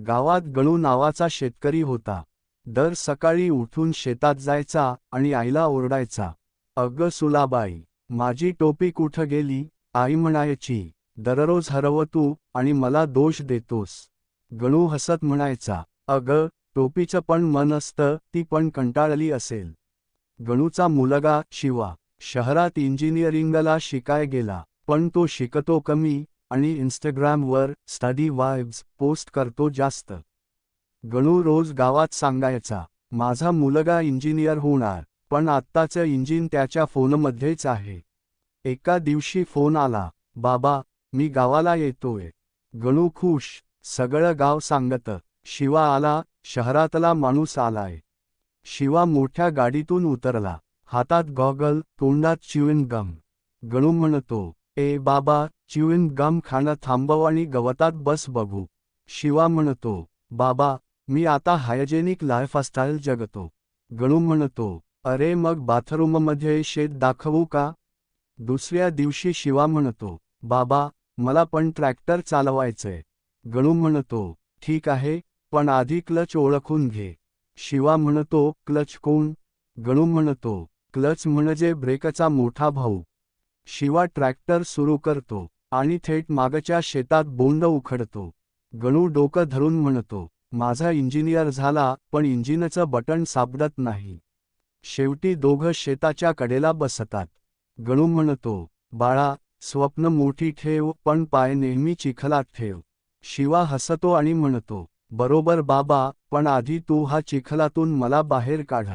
गावात गणू नावाचा शेतकरी होता. दर सकाळी उठून शेतात जायचा आणि आईला ओरडायचा, "अगं सुलाबाई, माझी टोपी कुठं गेली?" आई म्हणायची, "दररोज हरवतो आणि मला दोष देतोस." गणू हसत म्हणायचा, "अगं, टोपीचं पण मन असतं, ती पण कंटाळली असेल." गणूचा मुलगा शिवा शहरात इंजिनिअरिंगला शिकाय गेला, पण तो शिकतो कमी आणि इंस्टाग्रामवर स्टडी वाइब्स पोस्ट करतो जास्त. गणू रोज गावात सांगायचा, "माझा मुलगा इंजिनियर होणार, पण आत्ताचं इंजिन त्याच्या फोनमध्येच आहे." एका दिवशी फोन आला, "बाबा, मी गावाला येतोय." गणू खुश, सगळं गाव सांगतं, "शिवा आला, शहरातला माणूस आलाय." शिवा मोठ्या गाडीतून उतरला, हातात गॉगल, तोंडात च्युइंग गम. गणू म्हणतो, "ए बाबा, च्युइंग गम खाणं थांबव आणि गवतात बस बघू." शिवा म्हणतो, "बाबा, मी आता हायजेनिक लाईफस्टाईल जगतो." गणू म्हणतो, "अरे मग बाथरूममध्ये शेत दाखवू का?" दुसऱ्या दिवशी शिवा म्हणतो, "बाबा, मला पण ट्रॅक्टर चालवायचंय." गणू म्हणतो, "ठीक आहे, पण आधी क्लच ओळखून घे." शिवा म्हणतो, "क्लच कोण?" गणू म्हणतो, "क्लच म्हणजे ब्रेकचा मोठा भाऊ." शिवा ट्रॅक्टर सुरू करतो आणि थेट मागच्या शेतात बोंड उखडतो. गणू डोकं धरून म्हणतो, "माझा इंजिनियर झाला, पण इंजिनचं बटण सापडत नाही." शेवटी दोघं शेताच्या कडेला बसतात. गणू म्हणतो, "बाळा, स्वप्न मोठी ठेव, पण पाय नेहमी चिखलात ठेव." शिवा हसतो आणि म्हणतो, "बरोबर बाबा, पण आधी तू हा चिखलातून मला बाहेर काढ."